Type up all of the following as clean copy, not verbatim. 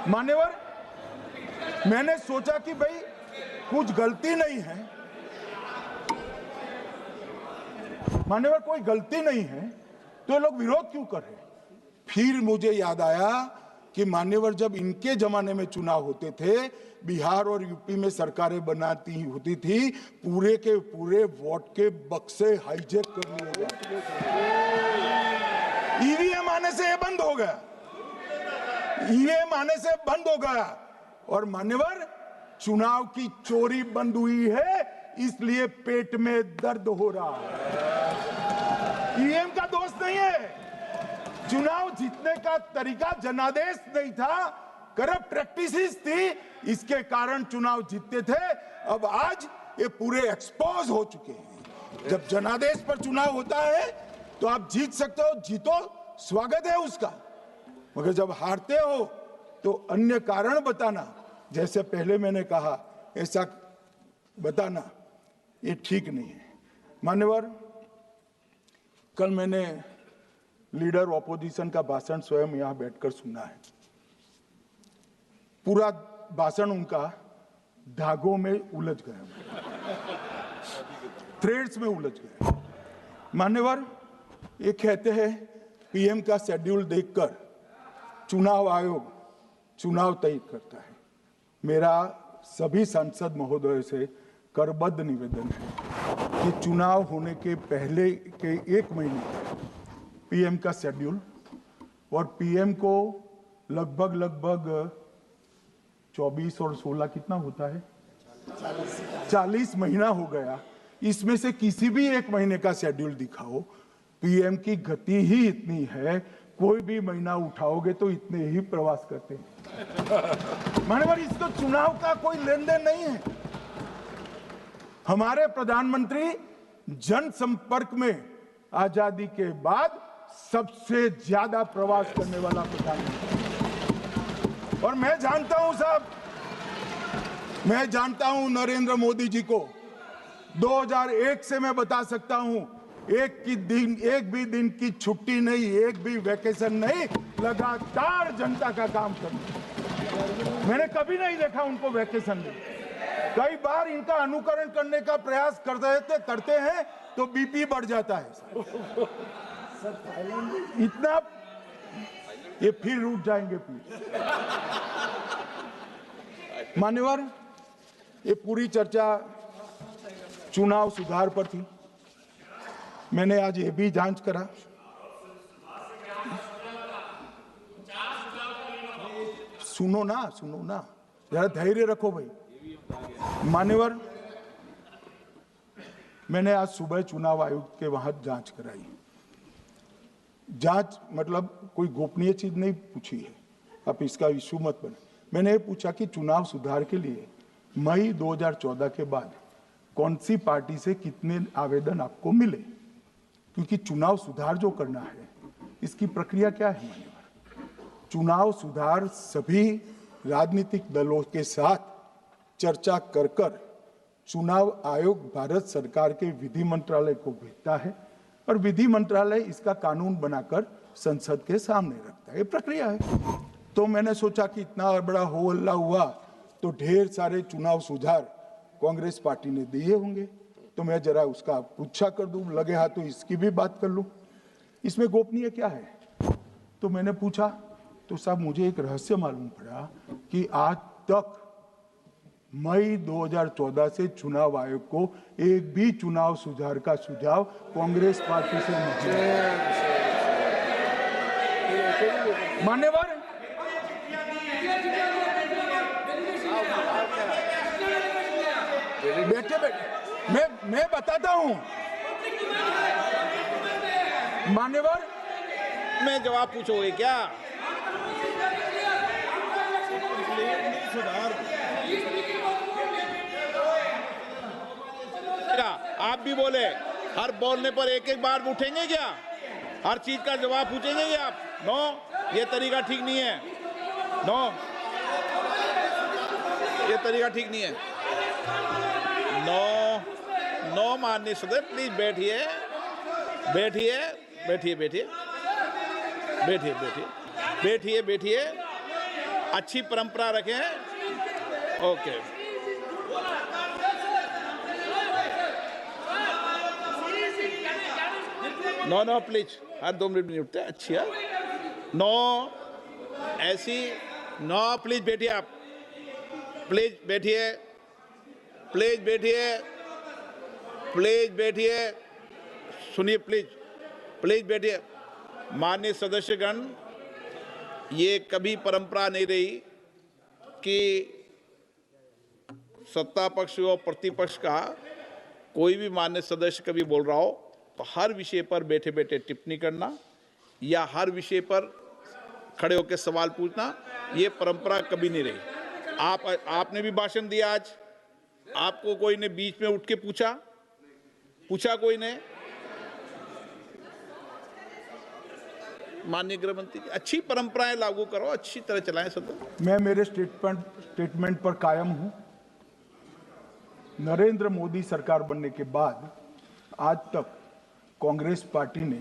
मान्यवर, मैंने सोचा कि भाई कुछ गलती नहीं है, मान्यवर कोई गलती नहीं है तो ये लोग विरोध क्यों कर रहे हैं। फिर मुझे याद आया कि मान्यवर जब इनके जमाने में चुनाव होते थे, बिहार और यूपी में सरकारें बनाती होती थी, पूरे के पूरे वोट के बक्से हाईजैक कर लिए जाते। ईवीएम आने से ये बंद हो गया, ईवीएम आने से बंद हो गया, और मान्यवर चुनाव की चोरी बंद हुई है, इसलिए पेट में दर्द हो रहा है। ईवीएम का दोष नहीं है, चुनाव जीतने का तरीका जनादेश नहीं था, करप्ट प्रैक्टिसेस थी, इसके कारण चुनाव जीतते थे। अब आज ये पूरे एक्सपोज हो चुके हैं। जब जनादेश पर चुनाव होता है तो आप जीत सकते हो, जीतो, स्वागत है उसका, मगर जब हारते हो तो अन्य कारण बताना, जैसे पहले मैंने कहा, ऐसा बताना ये ठीक नहीं है। मान्यवर, कल मैंने लीडर ऑपोजिशन का भाषण स्वयं यहां बैठकर सुना है। पूरा भाषण उनका धागों में उलझ गया, थ्रेड्स में उलझ गया। मान्यवर, ये कहते हैं पीएम का शेड्यूल देखकर चुनाव आयोग चुनाव तय करता है। मेरा सभी सांसद महोदय से करबद्ध निवेदन है कि चुनाव होने के पहले के 1 महीने पीएम का शेड्यूल, और पीएम को लगभग 24 और 16 कितना होता है, 40 महीना हो गया। इसमें से किसी भी 1 महीने का शेड्यूल दिखाओ। पीएम की गति ही इतनी है, कोई भी महीना उठाओगे तो इतने ही प्रवास करते हैं। मानवर, इसको चुनाव का कोई लेन देन नहीं है। हमारे प्रधानमंत्री जनसंपर्क में आजादी के बाद सबसे ज्यादा प्रवास करने वाला प्रधानमंत्री, और मैं जानता हूं साहब, मैं जानता हूं नरेंद्र मोदी जी को 2001 से मैं बता सकता हूं, एक भी दिन की छुट्टी नहीं, एक भी वैकेशन नहीं, लगातार जनता का काम करना। मैंने कभी नहीं देखा उनको वैकेशन में। कई बार इनका अनुकरण करने का प्रयास करते हैं तो बीपी बढ़ जाता है इतना, ये फिर रुक जाएंगे प्लीज। मान्यवर, ये पूरी चर्चा चुनाव सुधार पर थी। मैंने आज ये भी जांच करा, सुनो ना, जरा धैर्य रखो भाई। मान्यवर, मैंने आज सुबह चुनाव आयोग के वहां जांच कराई। जांच मतलब कोई गोपनीय चीज नहीं पूछी है, आप इसका इशू मत बने। मैंने ये पूछा कि चुनाव सुधार के लिए मई 2014 के बाद कौन सी पार्टी से कितने आवेदन आपको मिले, क्योंकि चुनाव सुधार जो करना है इसकी प्रक्रिया क्या है। मान्यवर, चुनाव सुधार सभी राजनीतिक दलों के साथ चर्चा कर चुनाव आयोग भारत सरकार के विधि मंत्रालय को भेजता है, और विधि मंत्रालय इसका कानून बनाकर संसद के सामने रखता है। ये प्रक्रिया है। तो मैंने सोचा कि इतना बड़ा हो हल्ला हुआ तो ढेर सारे चुनाव सुधार कांग्रेस पार्टी ने दिए होंगे, तो मैं जरा उसका पूछा कर दूं, लगे हाथ तो इसकी भी बात कर लूं, इसमें गोपनीय क्या है। तो मैंने पूछा तो साहब मुझे एक रहस्य मालूम पड़ा कि आज तक मई 2014 से चुनाव आयोग को एक भी चुनाव सुधार का सुझाव कांग्रेस पार्टी से नहीं मिला। मान्यवर, बैठे मैं बताता हूं। मान्यवर, मैं जवाब पूछोगे क्या? आप भी बोले, हर बोलने पर एक एक बार उठेंगे क्या? हर चीज का जवाब पूछेंगे क्या आप? नो, ये तरीका ठीक नहीं है। नो, ये तरीका ठीक नहीं है। नो माननीय सदस्य, प्लीज बैठिए, बैठिए, बैठिए, बैठिए, बैठिए, बैठिए, बैठिए, बैठिए, अच्छी परंपरा रखें। ओके, नो प्लीज, हर 2 मिनट नहीं उठते, अच्छी है। नो, ऐसी नो, प्लीज बैठिए आप, प्लीज बैठिए, प्लीज बैठिए, प्लीज बैठिए, सुनिए, प्लीज प्लीज बैठिए। माननीय सदस्यगण, ये कभी परंपरा नहीं रही कि सत्ता पक्ष और प्रतिपक्ष का कोई भी मान्य सदस्य कभी बोल रहा हो तो हर विषय पर बैठे बैठे टिप्पणी करना या हर विषय पर खड़े होकर सवाल पूछना, ये परंपरा कभी नहीं रही। आपने भी भाषण दिया आज, आपको कोई ने बीच में उठ के पूछा कोई ने? माननीय गृह मंत्री जी, अच्छी परंपराएं लागू करो, अच्छी तरह चलाएं सदन। मैं मेरे स्टेटमेंट पर कायम हूं। नरेंद्र मोदी सरकार बनने के बाद आज तक कांग्रेस पार्टी ने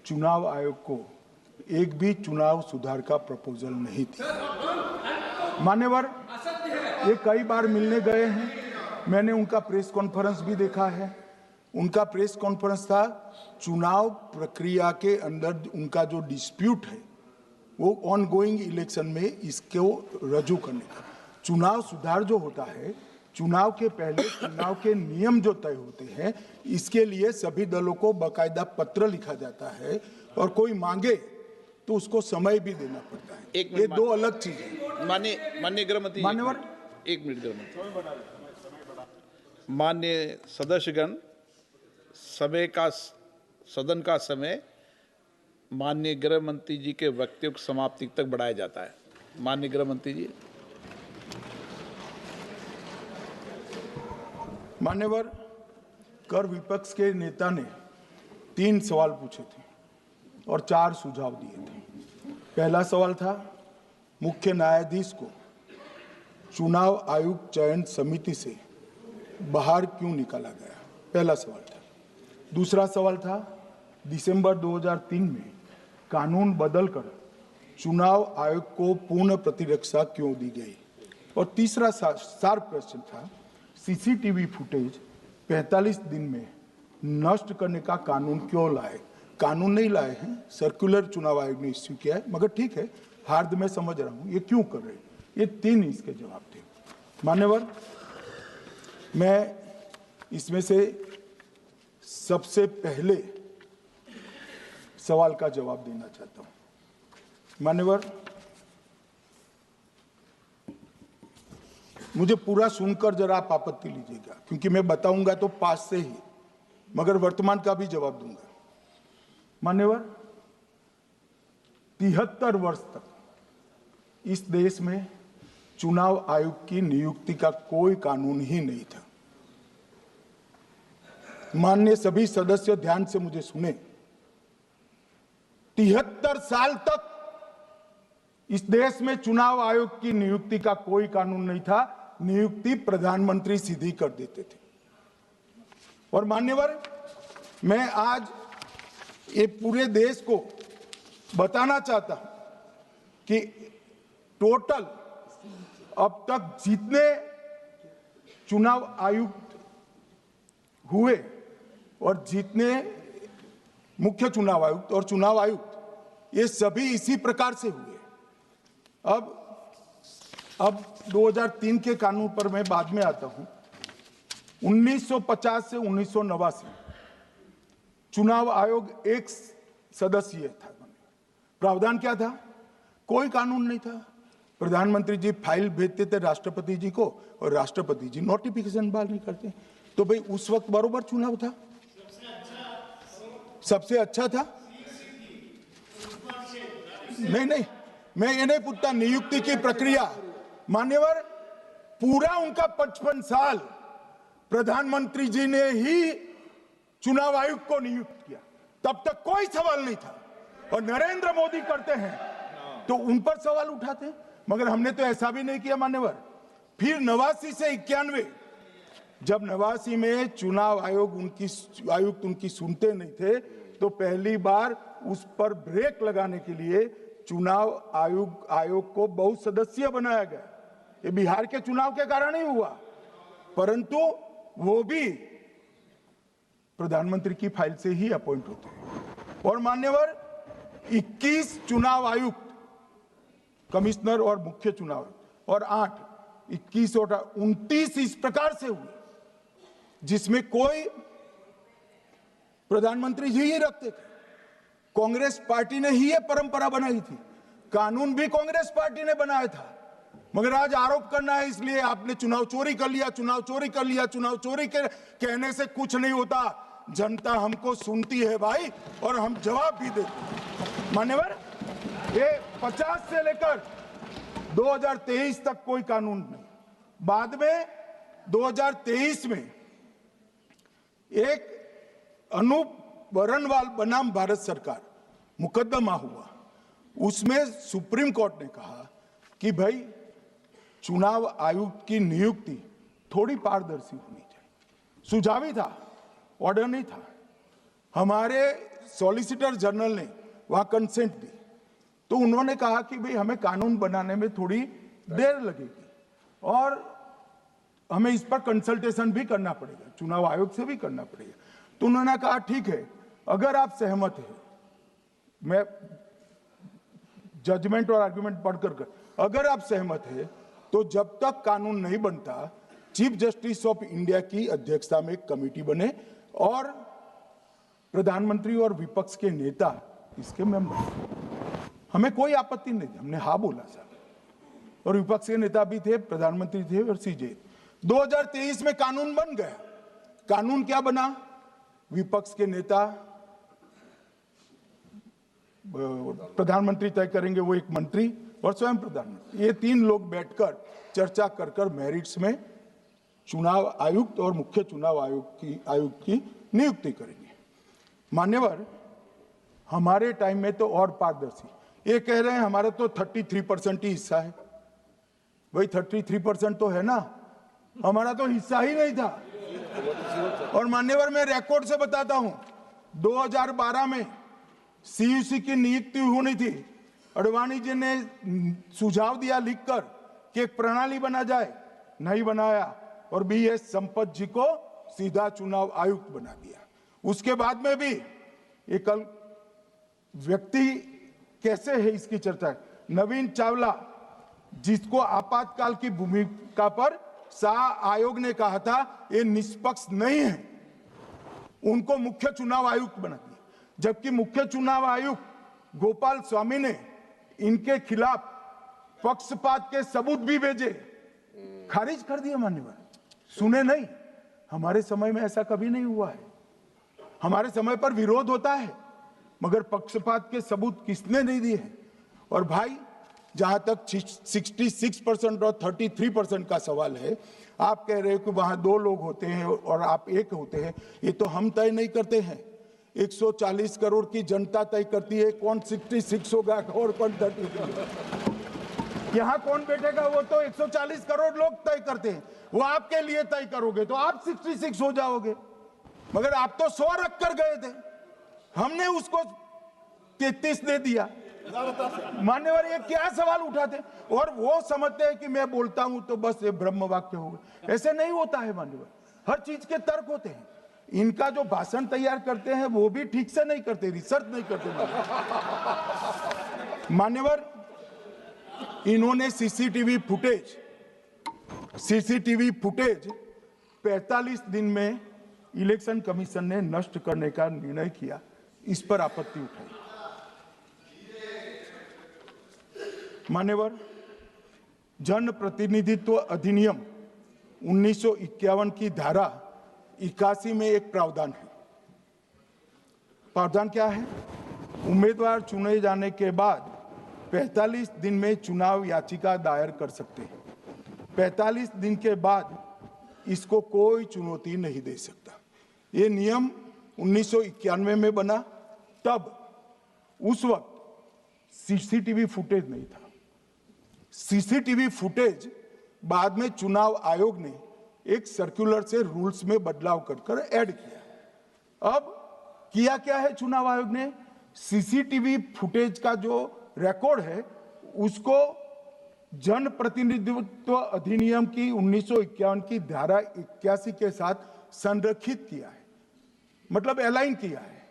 चुनाव आयोग को एक भी चुनाव सुधार का प्रपोजल नहीं दिया। मान्यवर, ये कई बार मिलने गए हैं, मैंने उनका प्रेस कॉन्फ्रेंस भी देखा है। उनका प्रेस कॉन्फ्रेंस था चुनाव प्रक्रिया के अंदर उनका जो डिस्प्यूट है वो ऑनगोइंग इलेक्शन में इसको रजू करने का। चुनाव सुधार जो होता है, चुनाव के पहले चुनाव के नियम जो तय होते हैं, इसके लिए सभी दलों को बाकायदा पत्र लिखा जाता है और कोई मांगे तो उसको समय भी देना पड़ता है। ये दो अलग चीजें। माननीय गृह मंत्री, मान्यवर, एक मिनट गृह मंत्री। माननीय सदस्यगण, सदन का समय माननीय गृह मंत्री जी के वक्तव्य की समाप्ति तक बढ़ाया जाता है। माननीय गृह मंत्री जी। मान्यवर, कर विपक्ष के नेता ने 3 सवाल पूछे थे और 4 सुझाव दिए थे। पहला सवाल था मुख्य न्यायाधीश को चुनाव आयोग चयन समिति से बाहर क्यों निकाला गया, पहला सवाल था। दूसरा सवाल था दिसंबर 2003 में कानून बदलकर चुनाव आयोग को पूर्ण प्रतिरक्षा क्यों दी गई, और तीसरा शार्प क्वेश्चन था सीसीटीवी फुटेज 45 दिन में नष्ट करने का कानून क्यों लाए। कानून नहीं लाए हैं, सर्कुलर चुनाव आयोग ने इश्यू किया है, मगर ठीक है, हार्द में समझ रहा हूं ये क्यों कर रहे हैं। ये 3 इसके जवाब थे। मान्यवर, मैं इसमें से सबसे पहले सवाल का जवाब देना चाहता हूं। मान्यवर, मुझे पूरा सुनकर जरा आप आपत्ति लीजिएगा, क्योंकि मैं बताऊंगा तो पास से ही, मगर वर्तमान का भी जवाब दूंगा। मान्यवर, 73 वर्ष तक इस देश में चुनाव आयोग की नियुक्ति का कोई कानून ही नहीं था। माननीय सभी सदस्य ध्यान से मुझे सुने, 73 साल तक इस देश में चुनाव आयोग की नियुक्ति का कोई कानून नहीं था। नियुक्ति प्रधानमंत्री सीधी कर देते थे। और मान्यवर, मैं आज ये पूरे देश को बताना चाहता हूं कि टोटल अब तक जितने चुनाव आयुक्त हुए और जितने मुख्य चुनाव आयुक्त और चुनाव आयुक्त, ये सभी इसी प्रकार से हुए। अब 2003 के कानून पर मैं बाद में आता हूं। 1950 से 1989 चुनाव आयोग एक सदस्यीय था। प्रावधान क्या था? कोई कानून नहीं था। प्रधानमंत्री जी फाइल भेजते थे राष्ट्रपति जी को और राष्ट्रपति जी नोटिफिकेशन बहाल नहीं करते। तो भाई उस वक्त बरोबर चुनाव था, सबसे अच्छा था। नहीं, मैं ये नहीं पूछता नियुक्ति की प्रक्रिया। मान्यवर, पूरा उनका 55 साल प्रधानमंत्री जी ने ही चुनाव आयुक्त को नियुक्त किया, तब तक कोई सवाल नहीं था। और नरेंद्र मोदी करते हैं तो उन पर सवाल उठाते हैं, मगर हमने तो ऐसा भी नहीं किया। मान्यवर, फिर 89 से 91, जब 89 में चुनाव आयुक्त उनकी सुनते नहीं थे, तो पहली बार उस पर ब्रेक लगाने के लिए चुनाव आयोग को बहुत सदस्यीय बनाया गया। ये बिहार के चुनाव के कारण ही हुआ, परंतु वो भी प्रधानमंत्री की फाइल से ही अपॉइंट होते हैं। और मान्यवर 21 चुनाव आयुक्त, कमिश्नर और मुख्य चुनाव आयुक्त, और 21 और 29 इस प्रकार से हुए जिसमें कोई प्रधानमंत्री जी ही रखते थे। कांग्रेस पार्टी ने ही ये परंपरा बनाई थी, कानून भी कांग्रेस पार्टी ने बनाया था। मगर आज आरोप करना है इसलिए आपने चुनाव चोरी कर लिया, चुनाव चोरी कर लिया, चुनाव चोरी के कहने से कुछ नहीं होता। जनता हमको सुनती है भाई, और हम जवाब भी देते हैं। मान्यवर, ये 50 से लेकर 2023 तक कोई कानून नहीं। बाद में 2023 में एक अनूप बरनवाल बनाम भारत सरकार मुकदमा हुआ, उसमें सुप्रीम कोर्ट ने कहा कि भाई चुनाव आयुक्त की नियुक्ति थोड़ी पारदर्शी होनी चाहिए। सुझावी था, ऑर्डर नहीं था। हमारे सॉलिसिटर जनरल ने वहां कंसेंट दी, तो उन्होंने कहा कि भाई हमें कानून बनाने में थोड़ी देर लगेगी और हमें इस पर कंसल्टेशन भी करना पड़ेगा, चुनाव आयोग से भी करना पड़ेगा। तो उन्होंने कहा ठीक है, अगर आप सहमत हैं, मैं जजमेंट और आर्गुमेंट पढ़कर अगर आप सहमत हैं तो जब तक कानून नहीं बनता चीफ जस्टिस ऑफ इंडिया की अध्यक्षता में एक कमेटी बने और प्रधानमंत्री और विपक्ष के नेता इसके मेंबर। हमें कोई आपत्ति नहीं थी, हमने हाँ बोला साहब, और विपक्ष के नेता भी थे, प्रधानमंत्री थे और सीजे। 2023 में कानून बन गया। कानून क्या बना? विपक्ष के नेता, प्रधानमंत्री तय करेंगे, वो एक मंत्री और स्वयं प्रधानमंत्री, ये 3 लोग बैठकर चर्चा कर मेरिट्स में चुनाव आयुक्त और मुख्य चुनाव आयुक्त की नियुक्ति करेंगे। मान्यवर, हमारे टाइम में तो और पारदर्शी, ये कह रहे हैं हमारे तो 33% ही हिस्सा है। भाई 33% तो है ना, हमारा तो हिस्सा ही नहीं था। और मान्यवर, मैं रिकॉर्ड से बताता हूं, 2012 में सीयूसी की नियुक्ति होनी थी। अडवाणी जी ने सुझाव दिया लिखकर कि एक प्रणाली बना जाए, नहीं बनाया और बीएस संपत जी को सीधा चुनाव आयुक्त बना दिया। उसके बाद में भी एक व्यक्ति कैसे है इसकी चर्चा है। नवीन चावला, जिसको आपातकाल की भूमिका पर शाह आयोग ने कहा था ये निष्पक्ष नहीं है, उनको मुख्य चुनाव आयुक्त बना दिया। जबकि मुख्य चुनाव आयुक्त गोपाल स्वामी ने इनके खिलाफ पक्षपात के सबूत भी भेजे, खारिज कर दिया। मान्यवर, सुने नहीं। हमारे समय में ऐसा कभी नहीं हुआ है। हमारे समय पर विरोध होता है, मगर पक्षपात के सबूत किसने नहीं दिए हैं। और भाई, जहां तक 66% और 33% का सवाल है, आप कह रहे हो कि वहां 2 लोग होते हैं और आप एक होते हैं, ये तो हम तय नहीं करते हैं। 140 करोड़ की जनता तय करती है कौन 66 होगा और कौन 33। यहां कौन बैठेगा वो तो 140 करोड़ लोग तय करते हैं। वो आपके लिए तय करोगे तो आप 66 हो जाओगे, मगर आप तो 100 रख कर गए थे, हमने उसको 33 दे दिया। मान्यवर, ये क्या सवाल उठाते? और वो समझते हैं कि मैं बोलता हूं तो बस ये ब्रह्म वाक्य होगा। ऐसे नहीं होता है मान्यवर, हर चीज के तर्क होते हैं। इनका जो भाषण तैयार करते हैं वो भी ठीक से नहीं करते, रिसर्च नहीं करते। मान्यवर, इन्होंने सीसीटीवी फुटेज 45 दिन में इलेक्शन कमीशन ने नष्ट करने का निर्णय किया, इस पर आपत्ति उठाई। मान्यवर, जन प्रतिनिधित्व अधिनियम 1951 की धारा 81 में एक प्रावधान है। प्रावधान क्या है? उम्मीदवार चुने जाने के बाद 45 दिन में चुनाव याचिका दायर कर सकते हैं। 45 दिन के बाद इसको कोई चुनौती नहीं दे सकता। ये नियम 1991 में बना, तब उस वक्त सीसीटीवी फुटेज नहीं था। सीसीटीवी फुटेज बाद में चुनाव आयोग ने एक सर्कुलर से रूल्स में बदलाव कर ऐड किया। अब किया क्या है चुनाव आयोग ने? सीसीटीवी फुटेज का जो रिकॉर्ड है उसको जन प्रतिनिधित्व अधिनियम की 1951 की धारा 81 के साथ संरक्षित किया है, मतलब अलाइन किया है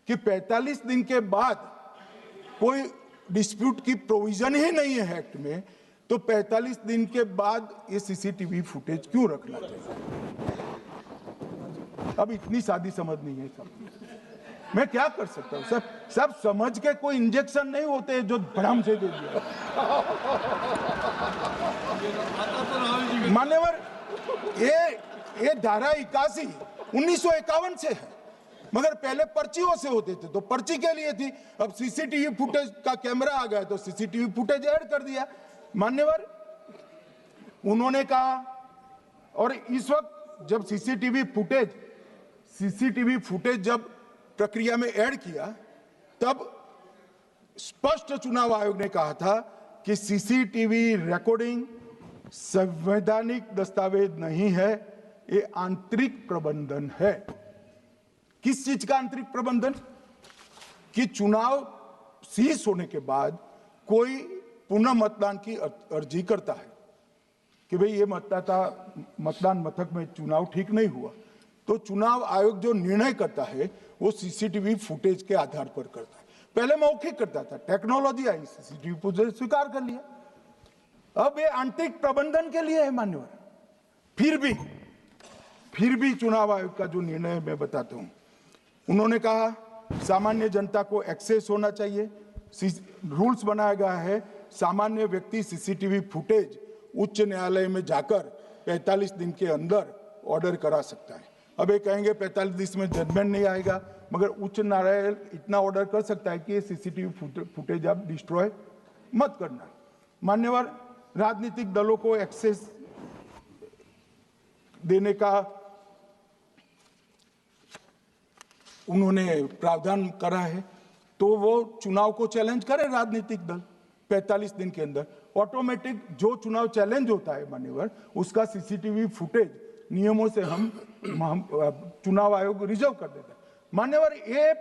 कि 45 दिन के बाद कोई डिस्प्यूट की प्रोविजन ही नहीं है एक्ट में, तो 45 दिन के बाद ये सीसीटीवी फुटेज क्यों रखना चाहिए? अब इतनी सादी समझ नहीं है सब। मैं क्या कर सकता हूं? सब समझ के कोई इंजेक्शन नहीं होते जो भ्रम से दे दिया। मान्यवर, ये धारा 81 1951 से है, मगर पहले पर्चियों से होते थे तो पर्ची के लिए थी। अब सीसीटीवी फुटेज का कैमरा आ गया तो सीसीटीवी फुटेज ऐड कर दिया। मान्यवर, उन्होंने कहा, और इस वक्त जब सीसीटीवी फुटेज जब प्रक्रिया में ऐड किया, तब स्पष्ट चुनाव आयोग ने कहा था कि सीसीटीवी रिकॉर्डिंग संवैधानिक दस्तावेज नहीं है, ये आंतरिक प्रबंधन है। किस चीज का आंतरिक प्रबंधन? कि चुनाव सीज होने के बाद कोई पुनः मतदान की अर्जी करता है कि भाई ये मतदान मथक में चुनाव ठीक नहीं हुआ, तो चुनाव आयोग जो निर्णय करता है वो सीसीटीवी फुटेज के आधार पर करता है। पहले मौखिक करता था, टेक्नोलॉजी आई, सीसीटीवी फुटेज स्वीकार कर लिया। अब ये आंतरिक प्रबंधन के लिए है मान्यवर। फिर भी चुनाव आयोग का जो निर्णय मैं बताता हूं, उन्होंने कहा सामान्य जनता को एक्सेस होना चाहिए। रूल्स बनाया गया है, सामान्य व्यक्ति सीसीटीवी फुटेज उच्च न्यायालय में जाकर 45 दिन के अंदर ऑर्डर करा सकता है। अब ये कहेंगे 45 दिन में जजमेंट नहीं आएगा, मगर उच्च न्यायालय इतना ऑर्डर कर सकता है कि सीसीटीवी फुटेज आप डिस्ट्रॉय मत करना। मान्यवर, राजनीतिक दलों को एक्सेस देने का उन्होंने प्रावधान करा है, तो वो चुनाव को चैलेंज करे राजनीतिक दल 45 दिन के अंदर। ऑटोमेटिक जो चुनाव चैलेंज होता है मान्यवर, उसका सीसीटीवी फुटेज नियमों से हम चुनाव आयोग रिजर्व कर देता है। मान्यवर, ये